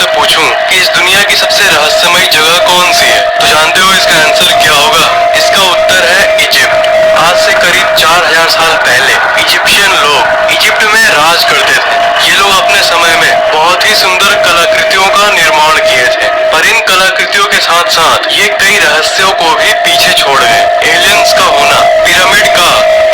आपसे पूछूं कि इस दुनिया की सबसे रहस्यमयी जगह कौन सी है, तो जानते हो इसका आंसर क्या होगा? इसका उत्तर है इजिप्ट। आज से करीब 4000 साल पहले इजिप्शियन लोग इजिप्ट में राज करते थे। ये लोग अपने समय में बहुत ही सुंदर कलाकृतियों का निर्माण किए थे, पर इन कलाकृतियों के साथ साथ ये कई रहस्यों को भी पीछे छोड़ गए। एलियंस का होना, पिरामिड का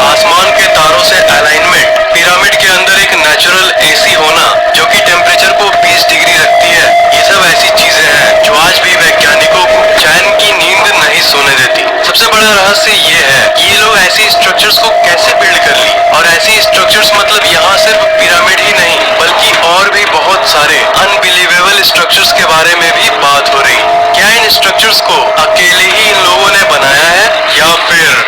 आसमान के तारों से अलाइनमेंट, पिरामिड के अंदर एक नेचुरल एसी होना जो कि टेम्परेचर को 20 डिग्री रखती है, ये सब ऐसी चीजें हैं जो आज भी वैज्ञानिकों को चैन की नींद नहीं सोने देती। सबसे बड़ा रहस्य ये है कि ये लोग ऐसी स्ट्रक्चर्स को कैसे बिल्ड कर लिए, और ऐसी स्ट्रक्चर्स मतलब यहाँ सिर्फ पिरामिड ही नहीं बल्कि और भी बहुत सारे अनबिलीवेबल स्ट्रक्चर्स के बारे में भी बात हो रही। क्या इन स्ट्रक्चर्स को अकेले ही इन लोगों ने बनाया है या फिर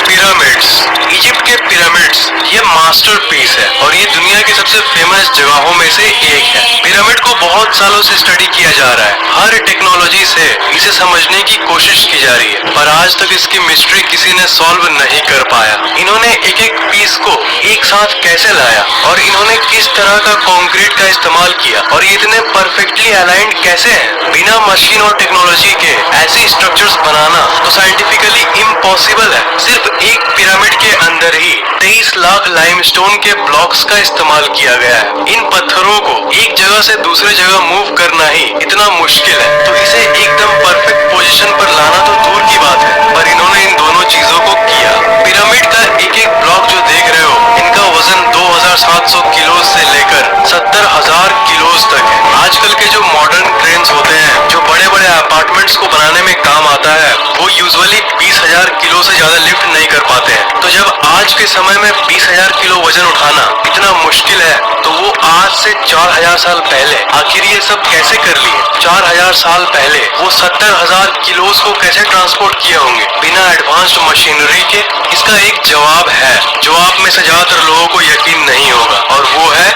पिरामिड्स? इजिप्ट के पिरामिड्स ये मास्टरपीस है और ये दुनिया की सबसे फेमस जगहों में से एक है। पिरामिड को बहुत सालों से स्टडी किया जा रहा है, हर टेक्नोलॉजी से इसे समझने की कोशिश की जा रही है, पर आज तक इसकी मिस्ट्री किसी ने सॉल्व नहीं कर पाया। इन्होंने एक एक पीस को एक साथ कैसे लाया और इन्होंने किस तरह का कंक्रीट का इस्तेमाल किया और ये इतने परफेक्टली अलाइंड कैसे हैं? बिना मशीन और टेक्नोलॉजी के ऐसी स्ट्रक्चर्स बनाना तो साइंटिफिकली इम्पॉसिबल है। सिर्फ एक पिरामिड के अंदर ही 23 लाख लाइमस्टोन के ब्लॉक्स का इस्तेमाल किया गया है। इन पत्थरों को एक जगह से दूसरे जगह मूव करना ही इतना मुश्किल है, तो इसे एकदम परफेक्ट पोजीशन पर लाना तो दूर की बात है, पर इन्होंने इन दोनों चीजों को किया। पिरामिड का एक एक ब्लॉक जो देख रहे हो, इनका वजन 2700 किलो से लेकर 70,000 किलो तक है। आजकल के जो मॉडर्न क्रेन्स होते हैं जो बड़े बड़े अपार्टमेंट्स को बनाने में काम आता है, वो यूजुअली 20,000 किलो से ज्यादा लिफ्ट नहीं कर पाते हैं। तो जब आज के समय में 20,000 किलो वजन उठाना इतना मुश्किल है, तो वो आज से 4000 साल पहले आखिर ये सब कैसे कर लिए? 4000 साल पहले वो 70,000 किलोस को कैसे ट्रांसपोर्ट किए होंगे बिना एडवांस्ड मशीनरी के? इसका एक जवाब है जो आप में से ज्यादातर लोगों को यकीन नहीं होगा, और वो है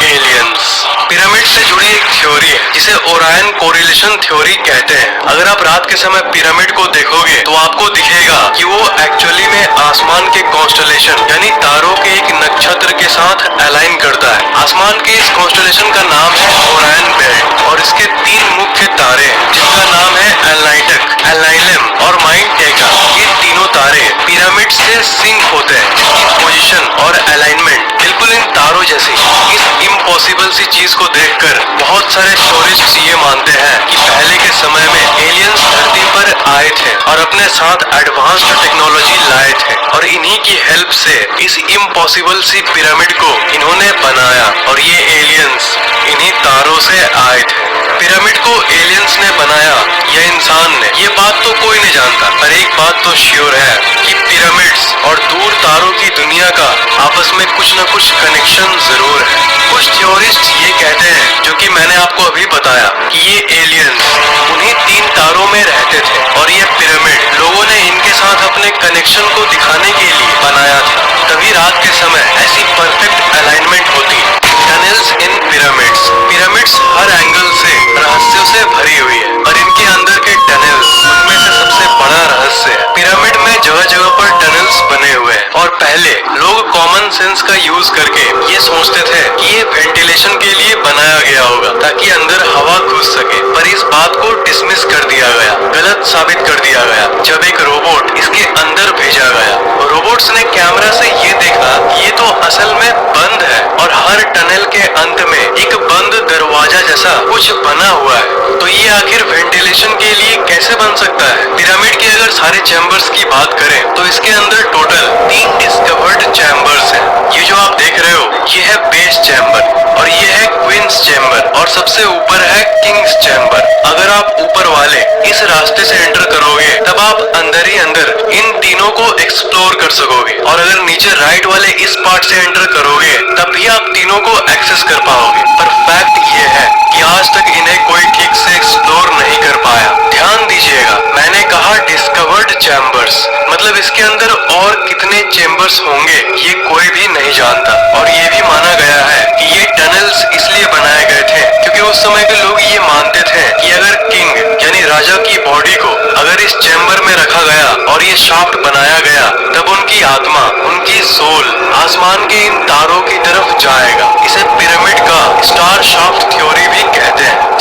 एलियंस। पिरामिड से जुड़ी एक थ्योरी है जिसे ओरायन कोरिलेशन थ्योरी कहते हैं। अगर आप रात के समय पिरामिड को देखोगे तो आपको दिखेगा कि वो एक्चुअली में आसमान के कॉन्स्टलेशन यानी तारों के एक नक्षत्र के साथ अलाइन करता है। आसमान के इस कॉन्स्टलेशन का नाम है ओरायन बेल्ट, और इसके 3 मुख्य तारे हैं जिनका नाम है एलनाइटक, एलनाइलम और माइंड टेका। ये तीनों तारे पिरामिड से सिंक होते हैं, जिसकी पोजीशन और अलाइनमेंट बिल्कुल इन तारों जैसी। इस इम्पॉसिबल सी चीज को देखकर बहुत सारे थ्योरिस्ट्स ये मानते हैं कि पहले के समय में एलियंस धरती पर आए थे और अपने साथ एडवांस्ड टेक्नोलॉजी लाए थे, और इन्हीं की हेल्प से इस इम्पॉसिबल सी पिरामिड को इन्होंने बनाया, और ये एलियंस इन्हीं तारों से आए थे। पिरामिड को एलियंस ने बनाया या इंसान ने, ये बात तो कोई नहीं जानता, पर एक बात तो श्योर है कि पिरामिड्स और दूर तारों की दुनिया का आपस में कुछ न कुछ कनेक्शन जरूर है। कुछ थ्योरिस्ट ये कहते हैं, जो कि मैंने आपको अभी बताया, कि ये एलियंस उन्हीं 3 तारों में रहते थे और ये पिरामिड लोगों ने इनके साथ अपने कनेक्शन को दिखाने के लिए बनाया था। तभी रात के समय ऐसी परफेक्ट अलाइनमेंट होती है। टनल्स इन पिरामिड्स, पिरामिड्स हर एंगल से रहस्यों से भरी हुई है, और इनके अंदर के टनल्स उनमें से सबसे बड़ा रहस्य है। पिरामिड में जगह जगह पर टनल्स बने हुए हैं, और पहले लोग कॉमन सेंस का यूज करके ये सोचते थे कि ये वेंटिलेशन के लिए बनाया गया होगा ताकि अंदर हवा घुस सके, पर इस बात को डिसमिस कर दिया गया, गलत साबित कर दिया गया जब एक रोबोट इसके अंदर भेजा गया। रोबोट्स ने कैमरा से ये देखा कि ये तो असल में बंद है, और हर टनल के अंत में एक बंद दरवाजा जैसा कुछ बना हुआ है। तो ये आखिर वेंटिलेशन के लिए कैसे बन सकता है? पिरामिड के अगर सारे चैम्बर्स की बात करें तो इसके अंदर टोटल 3 डिस्कवर्ड चैम्बर्स हैं। ये जो आप देख रहे हो, ये है बेस चैम्बर, और ये है क्वींस चैम्बर, और सबसे ऊपर है किंग्स चैम्बर। अगर आप ऊपर वाले इस रास्ते से एंटर करोगे तब आप अंदर ही अंदर इन तीनों को एक्सप्लोर कर सकोगे, और अगर नीचे राइट वाले इस पार्ट से एंटर करोगे तब भी आप तीनों को एक्सेस कर पाओगे। पर फैक्ट ये है कि आज तक इन्हें कोई ठीक से एक्सप्लोर नहीं कर पाया। ध्यान दीजिएगा, मैंने कहा डिस्कवर्ड चैम्बर्स, मतलब इसके अंदर और कितने चैम्बर्स होंगे ये कोई भी नहीं जानता। और ये भी माना गया है कि ये टनल्स इसलिए बनाए गए थे क्योंकि उस समय के लोग ये मानते थे कि अगर किंग यानी राजा की बॉडी को अगर इस चैम्बर में रखा गया और ये शाफ्ट बनाया गया, तब उनकी आत्मा, उनकी सोल आसमान के इन तारों की तरफ जाएगा। इसे पिरामिड का स्टार शाफ्ट थ्योरी भी कहते हैं।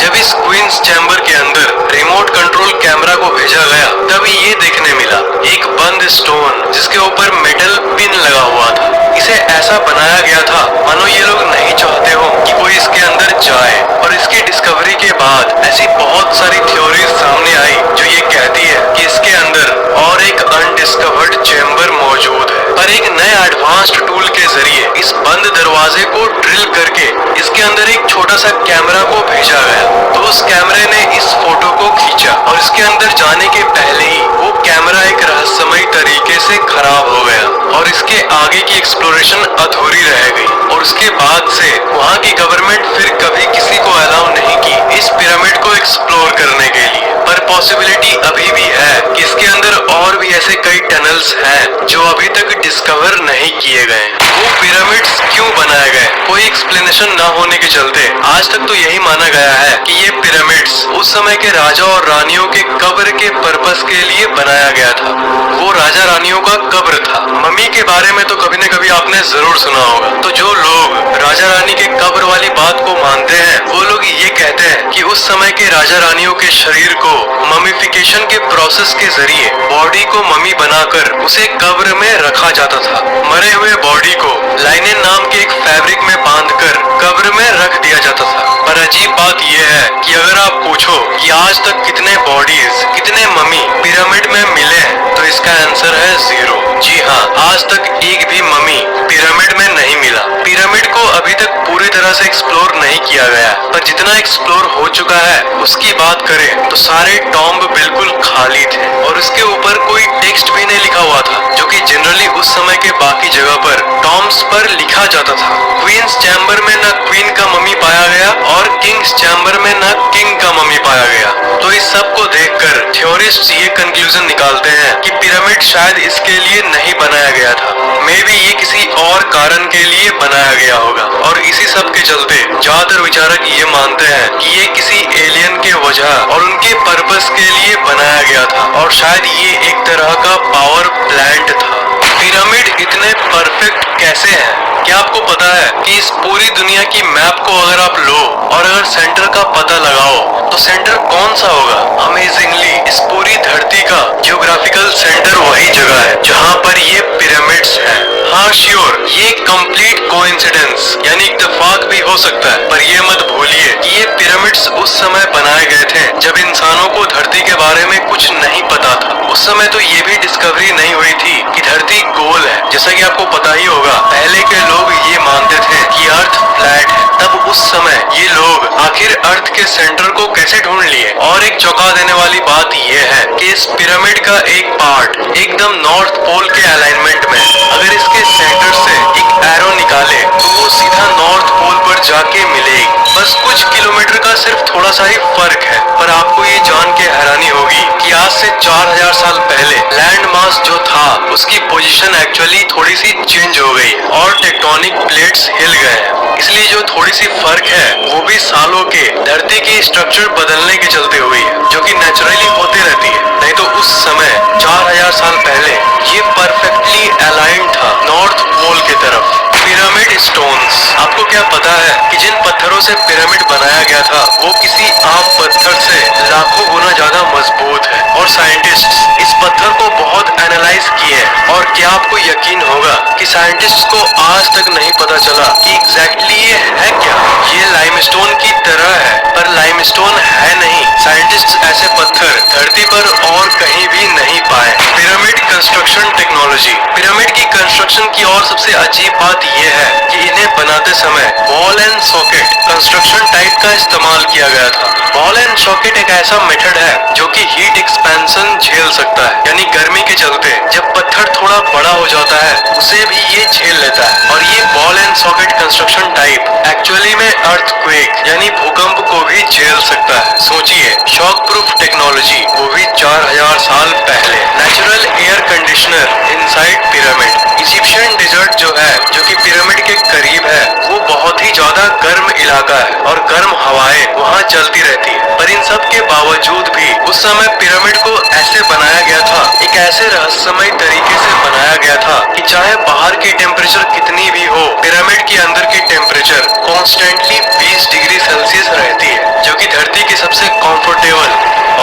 ऐसा बनाया गया था मानो ये लोग नहीं चाहते हो कि कोई इसके अंदर जाए। और इसकी डिस्कवरी के बाद ऐसी बहुत सारी थ्योरीज सामने आई जो ये कहती है कि इसके अंदर और एक अनडिस्कवर्ड चेम्बर मौजूद है। पर एक नए एडवांस्ड टूल के जरिए इस बंद दरवाजे को ड्रिल करके इसके अंदर एक छोटा सा कैमरा को भेजा गया। तो उस कैमरे ने इस फोटो को खींचा और इसके अंदर जाने के पहले ही वो कैमरा एक रहस्यमयी तरीके से खराब हो गया और इसके आगे की एक्सप्लोरेशन अधूरी रह गई। और उसके बाद से वहाँ की गवर्नमेंट फिर कभी किसी को अलाउ नहीं की इस पिरामिड को एक्सप्लोर करने के लिए। पर पॉसिबिलिटी अभी भी है कि इसके अंदर और भी ऐसे कई टनल्स हैं जो अभी तक डिस्कवर नहीं किए गए। वो पिरामिड्स क्यों बनाए गए, कोई एक्सप्लेनेशन ना होने के चलते आज तक तो यही माना गया है कि ये पिरामिड्स उस समय के राजा और रानियों के कब्र के पर्पस के लिए बनाया गया था। वो राजा रानियों का कब्र था। मम्मी के बारे में तो कभी न कभी आपने जरूर सुना होगा। तो जो लोग राजा रानी के कब्र वाली बात को मानते हैं वो लोग ये कहते हैं कि उस समय के राजा रानियों के शरीर को ममीफिकेशन के प्रोसेस के जरिए बॉडी को मम्मी बनाकर उसे कब्र में रखा जाता था। मरे हुए बॉडी को लाइनेन नाम के एक फैब्रिक में बांधकर कब्र में रख दिया जाता था। पर अजीब बात यह है कि अगर आप पूछो कि आज तक कितने बॉडीज, कितने मम्मी पिरामिड में मिले हैं, तो इसका आंसर है 0। जी हाँ, आज तक एक भी मम्मी पिरामिड में नहीं मिला। पिरामिड को अभी तक पूरी तरह से एक्सप्लोर नहीं किया गया, पर जितना एक्सप्लोर हो चुका है उसकी बात करें तो सारे टॉम्ब बिल्कुल खाली थे और उसके ऊपर कोई टेक्स्ट भी नहीं लिखा हुआ था, जो कि जनरली उस समय के बाकी जगह पर टॉम्ब्स पर लिखा जाता था। क्वींस चैम्बर में न क्वीन का मम्मी पाया गया और किंग्स चैम्बर में न किंग का मम्मी पाया गया। तो इस सब को देखकर थ्योरिस्ट्स ये कंक्लूजन निकालते हैं कि पिरामिड शायद इसके लिए नहीं बनाया गया था, मे बी ये किसी और कारण के लिए बनाया गया होगा। और इसी सब के चलते ज्यादातर विचारक ये मानते हैं कि ये किसी एलियन के वजह और उनके पर्पस के लिए बनाया गया था और शायद ये एक तरह का पावर प्लांट था। पिरामिड इतने परफेक्ट कैसे हैं? क्या आपको पता है कि इस पूरी दुनिया की मैप को अगर आप लो और अगर सेंटर का पता लगाओ तो सेंटर कौन सा होगा? अमेजिंगली इस पूरी धरती का जियोग्राफिकल सेंटर वही जगह है जहाँ पर ये पिरामिड्स हैं। हाँ श्योर, ये कंप्लीट कोइंसिडेंस यानी इत्तेफाक भी हो सकता है, पर ये मत भूलिए कि ये पिरामिड्स उस समय बनाए गए थे जब इंसानों को धरती के बारे में कुछ नहीं पता था। उस समय तो ये भी डिस्कवरी नहीं हुई थी कि धरती गोल है। जैसा कि आपको पता ही होगा, पहले के लोग ये मानते थे कि अर्थ फ्लैट है। तब उस समय ये लोग आखिर अर्थ के सेंटर को कैसे ढूंढ लिए? और एक चौंका देने वाली बात यह है कि इस पिरामिड का एक पार्ट एकदम नॉर्थ पोल के अलाइनमेंट में, अगर इसके सेंटर से एक एरो निकाले तो वो सीधा नॉर्थ पोल पर जाके मिलेगी। बस कुछ किलोमीटर का सिर्फ थोड़ा सा ही फर्क है। पर आपको ये जान के हैरानी होगी कि आज से 4000 साल पहले लैंड मास जो था उसकी पोजीशन एक्चुअली थोड़ी सी चेंज हो गई और टेक्टोनिक प्लेट्स हिल गए हैं। इसलिए जो थोड़ी सी फर्क है वो भी सालों के धरती की स्ट्रक्चर बदलने के चलते हुई है, जो कि नेचुरली होती रहती है। नहीं तो उस समय 4000 साल पहले ये परफेक्टली अलाइन था नॉर्थ पोल की तरफ। पिरामिड स्टोन्स, आपको क्या पता है कि जिन पत्थरों से पिरामिड बनाया गया था वो किसी आम पत्थर से लाखों गुना ज्यादा मजबूत है। और साइंटिस्ट्स इस पत्थर को बहुत एनालाइज किए और क्या आपको यकीन होगा कि साइंटिस्ट्स को आज तक नहीं पता चला कि एग्जैक्टली ये है क्या? ये लाइमस्टोन की तरह है पर लाइमस्टोन है नहीं। साइंटिस्ट्स ऐसे पत्थर धरती पर और कहीं भी नहीं पाए। पिरामिड कंस्ट्रक्शन टेक्नोलॉजी, पिरामिड की कंस्ट्रक्शन की और सबसे अजीब बात यह है कि इन्हें बनाते समय ball and socket construction type का इस्तेमाल किया गया था। बॉल एंड सॉकेट एक ऐसा मेथड है जो कि हीट एक्सपेंशन झेल सकता है, यानी गर्मी के चलते जब पत्थर थोड़ा बड़ा हो जाता है उसे भी ये झेल लेता है। और ये ball and socket construction type actually में अर्थक्वेक यानी भूकंप को भी झेल सकता है। सोचिए, शॉक प्रूफ टेक्नोलॉजी, वो भी 4000 साल पहले। Natural air conditioner inside pyramid. Egyptian desert जो है, जो कि पिरामिड के करीब है, वो बहुत ही ज्यादा गर्म इलाका है और गर्म हवाएं वहाँ चलती रहती है। पर इन सब के बावजूद भी उस समय पिरामिड को ऐसे बनाया गया था, एक ऐसे रहस्यमय तरीके से बनाया गया था कि चाहे बाहर की टेम्परेचर कितनी भी हो, पिरामिड के अंदर की टेम्परेचर कॉन्स्टेंटली 20 डिग्री सेल्सियस रहती है, जो कि धरती की सबसे कंफर्टेबल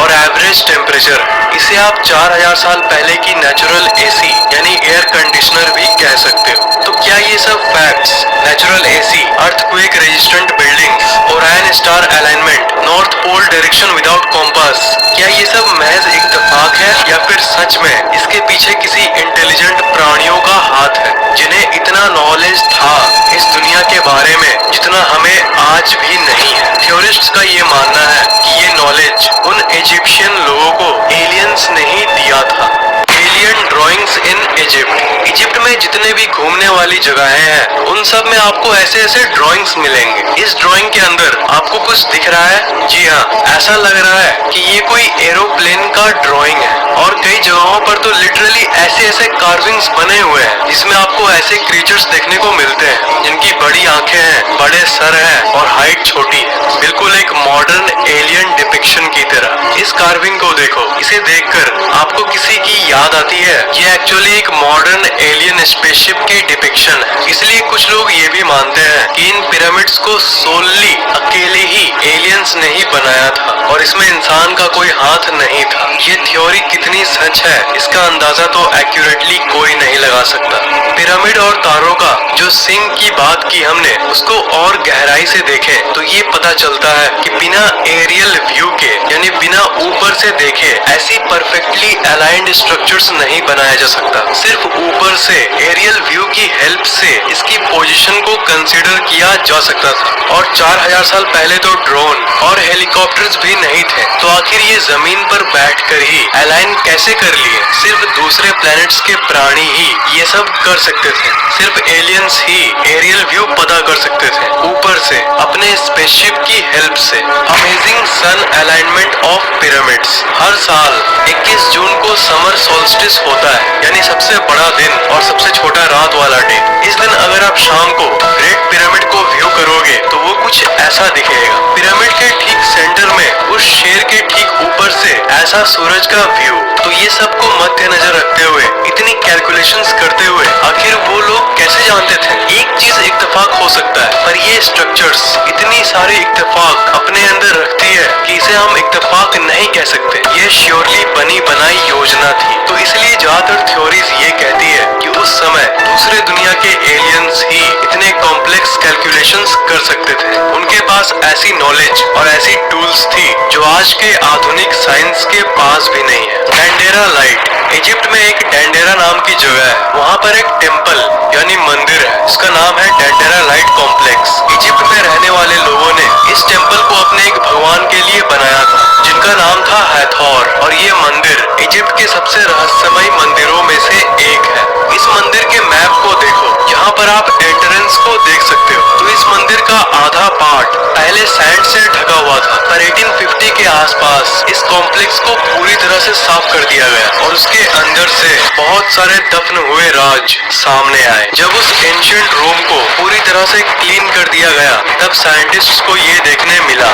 और एवरेज टेम्परेचर। इसे आप 4000 साल पहले की नेचुरल एसी यानी एयर कंडीशनर भी कह सकते हो। तो क्या ये सब facts, natural AC, earthquake resistant buildings, Orion star alignment, north pole direction without compass, क्या ये सब महज इत्तेफाक है या फिर सच में इसके पीछे किसी इंटेलिजेंट प्राणियों का हाथ है जिन्हें इतना नॉलेज था इस दुनिया के बारे में जितना हमें आज भी नहीं है। थ्योरिस्ट्स का ये मानना है कि ये नॉलेज उन इजिप्शियन लोगों को एलियंस ने ही दिया था। Alien drawings in Egypt. Egypt में जितने भी घूमने वाली जगहें हैं उन सब में आपको ऐसे ऐसे ड्राइंग्स मिलेंगे। इस ड्राइंग के अंदर आपको कुछ दिख रहा है? जी हाँ, ऐसा लग रहा है कि ये कोई एरोप्लेन का ड्राइंग है। और कई जगहों पर तो लिटरली ऐसे ऐसे कार्विंग्स बने हुए हैं जिसमें आपको ऐसे क्रीचर्स देखने को मिलते हैं जिनकी बड़ी आंखें हैं, बड़े सर हैं और हाइट छोटी है, बिल्कुल एक मॉडर्न एलियन डिपिक्शन की तरह। इस कार्विंग को देखो, इसे देखकर आपको किसी की याद आती है ये एक्चुअली एक मॉडर्न एलियन स्पेसशिप की डिपिक्शन है। इसलिए कुछ लोग ये भी मानते हैं कि इन पिरामिड्स को सोलली अकेले ही एलियंस ने ही बनाया था और इसमें इंसान का कोई हाथ नहीं था। ये थ्योरी कितनी सच है इसका अंदाजा तो एक्यूरेटली कोई नहीं लगा सकता। पिरामिड और तारों का जो सिंक की बात की हमने, उसको और गहराई से देखें तो ये पता चलता है कि बिना एरियल व्यू के यानी बिना ऊपर से देखे ऐसी परफेक्टली अलाइंड स्ट्रक्चर्स नहीं बनाया जा सकता। सिर्फ ऊपर से एरियल व्यू की हेल्प से इसकी पोजीशन को कंसीडर किया जा सकता था। और 4000 साल पहले तो ड्रोन और हेलीकॉप्टर्स भी नहीं थे, तो आखिर ये जमीन पर बैठकर ही अलाइन कैसे कर लिए? सिर्फ दूसरे प्लैनेट्स के प्राणी ही ये सब कर सकते थे। सिर्फ एलियंस ही एरियल व्यू पता कर सकते थे ऊपर से अपने स्पेसशिप की हेल्प से। Amazing sun alignment of pyramids. हर साल 21 जून को समर सोल्स्टिस होता है, यानी सबसे बड़ा दिन और सबसे छोटा रात वाला डे। इस दिन अगर आप शाम को ग्रेट पिरामिड को व्यू करोगे तो वो कुछ ऐसा दिखेगा। पिरामिड के ठीक सेंटर में उस शेर के ठीक ऊपर से ऐसा सूरज का व्यू। तो ये सबको मद्देनजर रखते हुए, इतनी कैलकुलेशंस करते हुए आखिर वो लोग कैसे जानते थे? एक चीज इत्तेफाक हो सकता है, पर ये स्ट्रक्चर्स इतनी सारी इत्तेफाक अपने अंदर रखती है कि इसे हम इत्तेफाक नहीं कह सकते। ये श्योरली बनी बनाई योजना थी। तो इसलिए ज्यादातर थ्योरीज ये कहती है कि उस समय दूसरे दुनिया के एलियंस ही इतने कॉम्प्लेक्स कैलकुलेशंस कर सकते थे। उनके पास ऐसी नॉलेज और ऐसी टूल्स थी जो आज के आधुनिक साइंस के पास भी नहीं है। Dendera light. इजिप्ट में एक डेंडेरा नाम की जगह है, वहाँ पर एक टेम्पल यानी मंदिर है, इसका नाम है डेंडेरा लाइट कॉम्प्लेक्स। इजिप्ट में रहने वाले लोगों ने इस टेम्पल को अपने एक भगवान के लिए बनाया था जिनका नाम था हैथोर। और ये मंदिर इजिप्ट के सबसे रहस्यमयी मंदिरों में से एक है। इस मंदिर के मैप को देखो, यहाँ पर आप एंट्रेंस को देख सकते हो। तो इस मंदिर का आधा पार्ट पहले सैंड से ढका हुआ था, पर 1850 के आसपास इस कॉम्प्लेक्स को पूरी तरह से साफ कर दिया गया और उसके अंदर से बहुत सारे दफन हुए राज सामने आए। जब उस एंशिएंट रूम को पूरी तरह से क्लीन कर दिया गया तब साइंटिस्ट्स को ये देखने मिला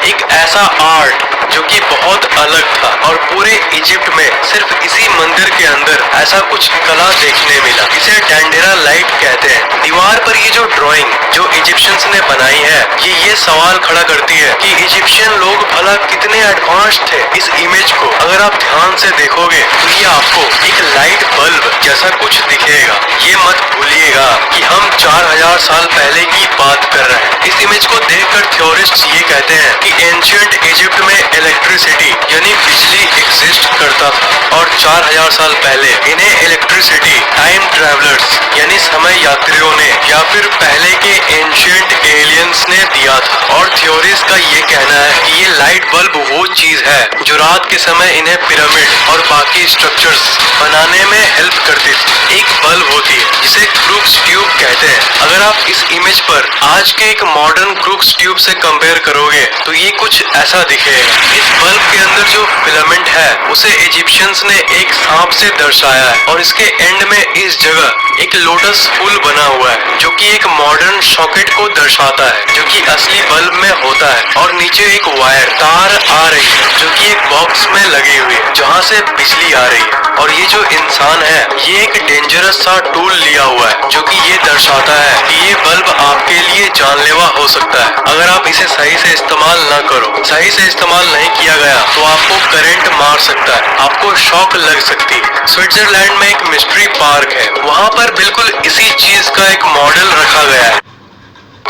एक ऐसा आर्ट जो कि बहुत अलग था और पूरे इजिप्ट में सिर्फ इसी मंदिर के अंदर ऐसा कुछ कला देखने मिला। इसे डेंडेरा लाइट कहते हैं। दीवार पर ये जो ड्राइंग जो इजिप्शियंस ने बनाई है ये सवाल खड़ा करती है कि इजिप्शियन लोग भला कितने एडवांस थे। इस इमेज को अगर आप ध्यान से देखोगे तो ये आपको एक लाइट बल्ब जैसा कुछ दिखेगा। ये मत भूलिएगा कि हम 4000 साल पहले की बात कर रहे हैं। इस इमेज को देखकर थ्योरिस्ट्स ये कहते हैं कि एंशिएंट इजिप्ट में इलेक्ट्रिसिटी यानी बिजली एग्जिस्ट करता था और 4000 साल पहले इन्हें इलेक्ट्रिसिटी टाइम ट्रैवलर्स यानी समय यात्रियों ने या फिर पहले के एंशिएंट एलियंस ने दिया था। और थ्योरीज का ये कहना है कि ये लाइट बल्ब वो चीज है जो रात के समय इन्हें पिरामिड और बाकी स्ट्रक्चर्स बनाने में हेल्प करती थी। एक बल्ब होती है जिसे क्रूक्स ट्यूब कहते हैं। अगर आप इस इमेज पर आज के एक मॉडर्न क्रूक्स ट्यूब से कंपेयर करोगे तो ये कुछ ऐसा दिखेगा। इस बल्ब के अंदर जो फिलामेंट है उसे इजिप्शियंस ने एक सांप से दर्शाया है और इसके एंड में इस जगह एक लोटस फूल बना हुआ है जो कि एक मॉडर्न सॉकेट को दर्शाता है जो कि असली बल्ब में होता है। और नीचे एक वायर तार आ रही है जो कि एक बॉक्स में लगी हुई है जहाँ से बिजली आ रही है। और ये जो इंसान है ये एक डेंजरस सा टूल लिया हुआ है जो कि ये दर्शाता है कि ये बल्ब आपके लिए जानलेवा हो सकता है अगर आप इसे सही से इस्तेमाल न करो। सही से इस्तेमाल नहीं किया गया तो आपको करंट मार सकता है, आपको शॉक लग सकती है। स्विट्जरलैंड में एक मिस्ट्री पार्क है, वहाँ पर बिल्कुल इसी चीज का एक मॉडल रखा गया है।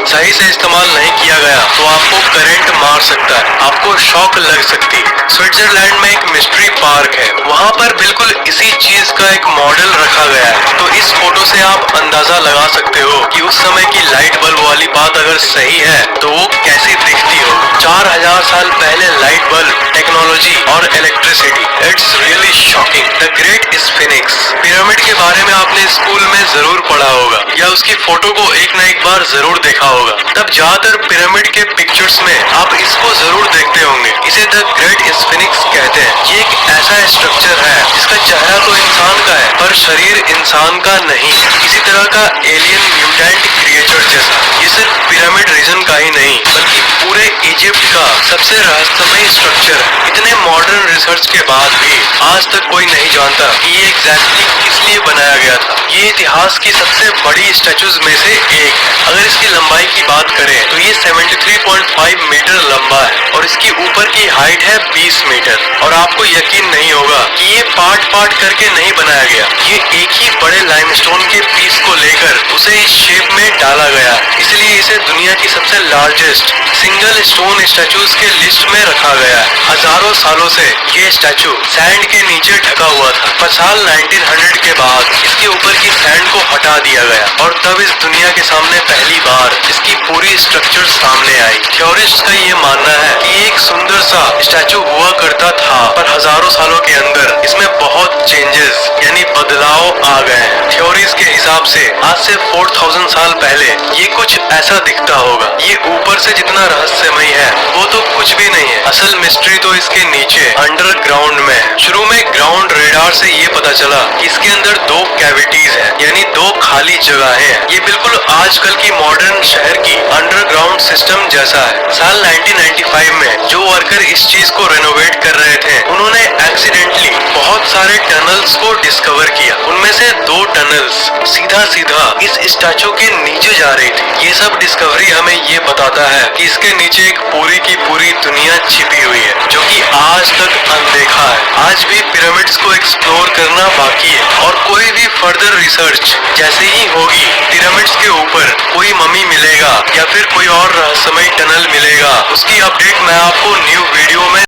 सही से इस्तेमाल नहीं किया गया तो आपको करंट मार सकता है, आपको शॉक लग सकती है। स्विट्जरलैंड में एक मिस्ट्री पार्क है, वहाँ पर बिल्कुल इसी चीज का एक मॉडल रखा गया है। तो इस फोटो से आप अंदाजा लगा सकते हो कि उस समय की लाइट बल्ब वाली बात अगर सही है तो वो कैसी दिखती हो। 4000 साल पहले लाइट बल्ब, टेक्नोलॉजी और electricity, it's really shocking. The great sphinx pyramid के बारे में आपने स्कूल में जरूर पढ़ा होगा या उसकी फोटो को एक न एक बार जरूर देखा होगा। तब ज्यादातर पिरामिड के पिक्चर्स में आप इसको जरूर देखते होंगे। इसे द ग्रेट स्फिनिक्स कहते हैं। ये एक ऐसा स्ट्रक्चर है जिसका चेहरा तो इंसान का है पर शरीर इंसान का नहीं, किसी तरह का एलियन म्यूटेंट क्रिएचर जैसा। ये सिर्फ पिरामिड रीजन का ही नहीं बल्कि पूरे इजिप्ट का सबसे रहस्यमय स्ट्रक्चर है। इतने मॉडर्न रिसर्च के बाद भी आज तक कोई नहीं जानता कि ये एग्जैक्टली किस लिए बनाया गया था। ये इतिहास की सबसे बड़ी स्टैचूज में से एक है। अगर इसकी लंबाई की बात करें तो ये 73.5 मीटर लंबा है और इसकी ऊपर की हाइट है 20 मीटर। और आपको यकीन नहीं होगा कि ये पार्ट पार्ट करके नहीं बनाया गया, ये एक ही बड़े लाइमस्टोन के पीस को लेकर उसे इस शेप में डाला गया, इसलिए इसे दुनिया की सबसे लार्जेस्ट सिंगल स्टोन स्टैचूज के लिस्ट में रखा गया है। हजारों सालों से ये स्टैचू सैंड के नीचे ढका हुआ था, पर साल 1900 के बाद इसके ऊपर की सैंड को हटा दिया गया और तब इस दुनिया के सामने पहली बार इसकी पूरी स्ट्रक्चर सामने आई। थ्योरिस्ट का ये मानना है कि एक सुंदर सा स्टैचू हुआ करता था पर हजारों सालों के अंदर इसमें बहुत चेंजेस यानी बदलाव आ गए हैं। थ्योरीज के हिसाब से आज से 4000 साल पहले ये कुछ ऐसा दिखता होगा। ये ऊपर से जितना रहस्यमय है वो तो कुछ भी नहीं है, असल मिस्ट्री तो इसके नीचे अंडरग्राउंड में है। शुरू में ग्राउंड रेडार से ये पता चला कि इसके अंदर 2 कैविटीज है यानी 2 खाली जगहें हैं। ये बिल्कुल आजकल की मॉडर्न शहर की अंडरग्राउंड सिस्टम जैसा है। साल 1995 में जो वर्कर इस चीज को रेनोवेट कर रहे थे उन्होंने एक्सीडेंटली बहुत सारे टनल्स को डिस्कवर किया। उनमें से 2 टनल्स सीधा सीधा इस स्टैचू के नीचे जा रही थी। ये सब डिस्कवरी हमें ये बताता है कि इसके नीचे एक पूरी की पूरी दुनिया छिपी हुई है जो कि आज तक अनदेखा है। आज भी पिरामिड्स को एक्सप्लोर करना बाकी है और कोई भी फर्दर रिसर्च जैसे ही होगी पिरामिड्स के ऊपर कोई मम्मी मिलेगा या फिर कोई और रहस्यमय टनल मिलेगा, उसकी अपडेट मैं आपको न्यू वीडियो में